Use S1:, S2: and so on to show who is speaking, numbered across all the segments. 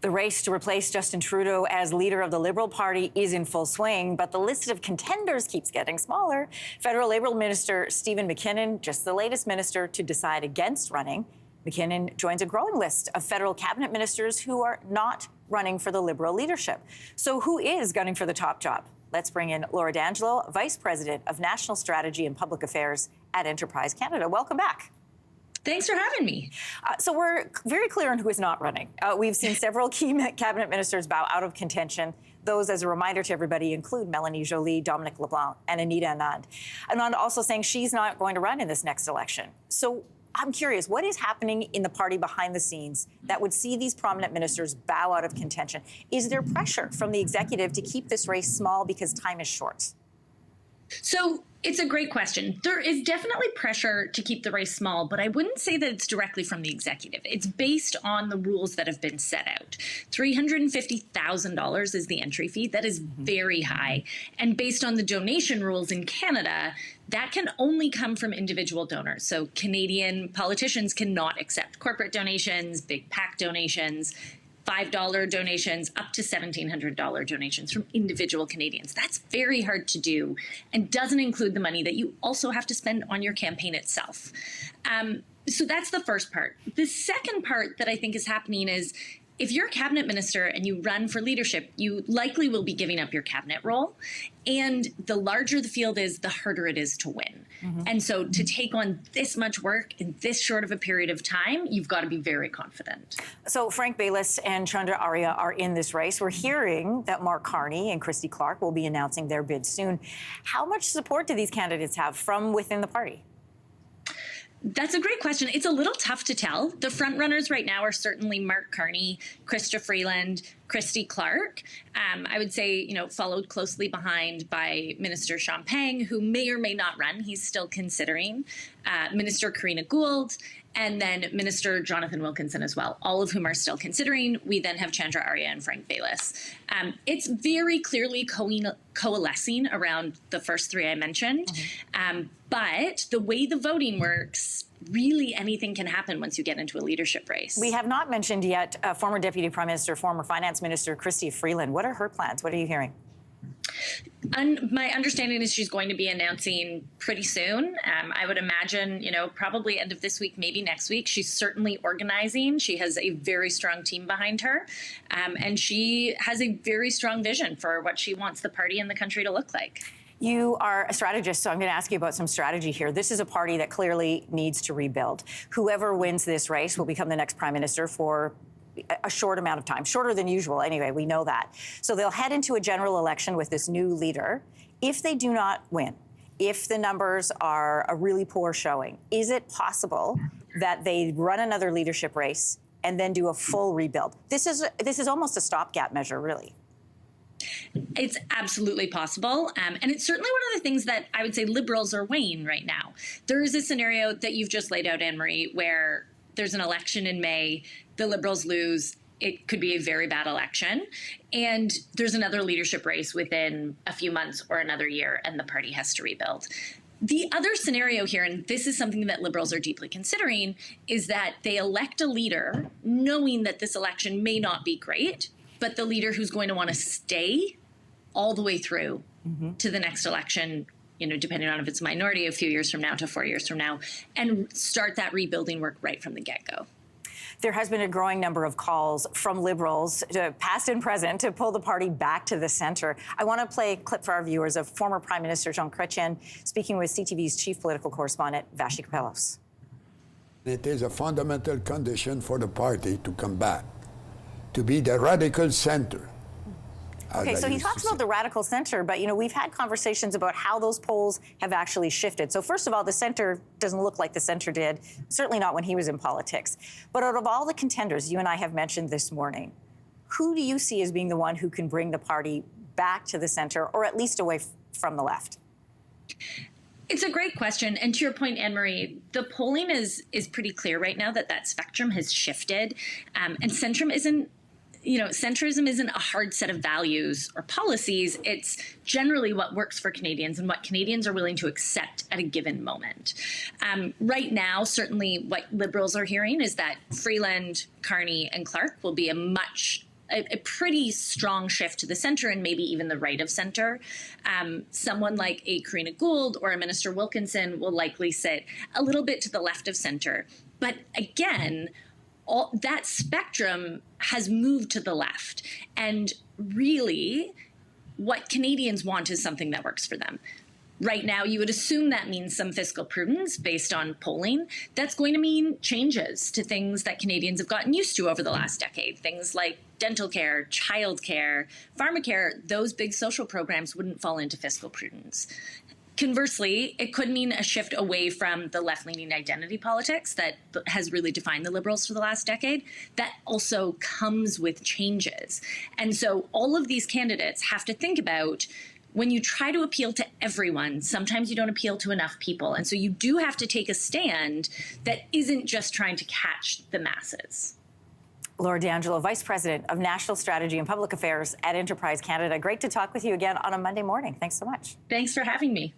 S1: The race to replace Justin Trudeau as leader of the Liberal Party is in full swing, but the list of contenders keeps getting smaller. Federal Labor Minister Stephen McKinnon, just the latest minister to decide against running. McKinnon joins a growing list of federal cabinet ministers who are not running for the Liberal leadership. So who is gunning for the top job? Let's bring in Laura D'Angelo, Vice President of National Strategy and Public Affairs at Enterprise Canada. Welcome back.
S2: Thanks for having me.
S1: So we're very clear on who is not running. We've seen several key cabinet ministers bow out of contention. Those, as a reminder to everybody, include Melanie Joly, Dominic LeBlanc, and Anita Anand. Anand also saying she's not going to run in this next election. So I'm curious, what is happening in the party behind the scenes that would see these prominent ministers bow out of contention? Is there pressure from the executive to keep this race small because time is short?
S2: So it's a great question. There is definitely pressure to keep the race small, but I wouldn't say that it's directly from the executive. It's based on the rules that have been set out. $350,000 is the entry fee. That is very high. And based on the donation rules in Canada, that can only come from individual donors. So Canadian politicians cannot accept corporate donations, big PAC donations, $5 donations, up to $1,700 donations from individual Canadians. That's very hard to do and doesn't include the money that you also have to spend on your campaign itself. So that's the first part. The second part that I think is happening is if you're a cabinet minister and you run for leadership, you likely will be giving up your cabinet role. And the larger the field is, the harder it is to win. And so to take on this much work in this short of a period of time, you've got to be very confident.
S1: So Frank Baylis and Chandra Arya are in this race. We're hearing that Mark Carney and Christy Clark will be announcing their bid soon. How much support do these candidates have from within the party?
S2: That's a great question. It's a little tough to tell. The front runners right now are certainly Mark Carney, Christy Freeland, Christy Clark. I would say, followed closely behind by Minister Champagne, who may or may not run. He's still considering. Minister Karina Gould, and then Minister Jonathan Wilkinson as well, all of whom are still considering. We then have Chandra Arya and Frank Baylis. It's very clearly coalescing around the first three I mentioned. But the way the voting works, really anything can happen once you get into a leadership race.
S1: We have not mentioned yet former Deputy Prime Minister, former Finance Minister Christy Freeland. What are her plans? What are you hearing?
S2: My understanding is she's going to be announcing pretty soon. I would imagine, probably end of this week, maybe next week. She's certainly organizing. She has a very strong team behind her. And she has a very strong vision for what she wants the party and the country to look like.
S1: You are a strategist, so I'm going to ask you about some strategy here. This is a party that clearly needs to rebuild. Whoever wins this race will become the next prime minister for a short amount of time, shorter than usual anyway, we know that. So they'll head into a general election with this new leader. If they do not win, if the numbers are a really poor showing, is it possible that they run another leadership race and then do a full rebuild? This is almost a stopgap measure, really.
S2: It's absolutely possible. And it's certainly one of the things that I would say Liberals are weighing right now. There is a scenario that you've just laid out, Anne-Marie, where there's an election in May, the Liberals lose, it could be a very bad election, and there's another leadership race within a few months or another year, and the party has to rebuild. The other scenario here, and this is something that Liberals are deeply considering, is that they elect a leader knowing that this election may not be great, but the leader who's going to want to stay all the way through to the next election, depending on if it's a minority a few years from now to 4 years from now, and start that rebuilding work right from the get-go.
S1: There has been a growing number of calls from Liberals, past and present, to pull the party back to the centre. I want to play a clip for our viewers of former Prime Minister Jean Chrétien speaking with CTV's chief political correspondent, Vassy Kapelos.
S3: It is a fundamental condition for the party to come back, to be the radical centre.
S1: Okay, so he talks about the radical centre, but, we've had conversations about how those polls have actually shifted. So first of all, the centre doesn't look like the centre did, certainly not when he was in politics. But out of all the contenders you and I have mentioned this morning, who do you see as being the one who can bring the party back to the centre, or at least away from the left?
S2: It's a great question. And to your point, Anne-Marie, the polling is pretty clear right now that spectrum has shifted. And centrism isn't a hard set of values or policies. It's generally what works for Canadians and what Canadians are willing to accept at a given moment. Right now, certainly what Liberals are hearing is that Freeland, Carney, and Clark will be a much a pretty strong shift to the center and maybe even the right of center. Someone like a Karina Gould or a Minister Wilkinson will likely sit a little bit to the left of center. But again, all that spectrum has moved to the left. And really, what Canadians want is something that works for them. Right now, you would assume that means some fiscal prudence based on polling. That's going to mean changes to things that Canadians have gotten used to over the last decade. Things like dental care, child care, pharmacare, those big social programs wouldn't fall into fiscal prudence. Conversely, it could mean a shift away from the left-leaning identity politics that has really defined the Liberals for the last decade. That also comes with changes. And so all of these candidates have to think about, when you try to appeal to everyone, sometimes you don't appeal to enough people. And so you do have to take a stand that isn't just trying to catch the masses.
S1: Laura D'Angelo, Vice President of National Strategy and Public Affairs at Enterprise Canada. Great to talk with you again on a Monday morning. Thanks so much.
S2: Thanks for having me.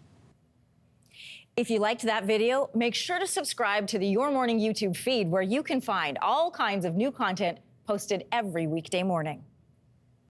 S1: If you liked that video, make sure to subscribe to the Your Morning YouTube feed, where you can find all kinds of new content posted every weekday morning.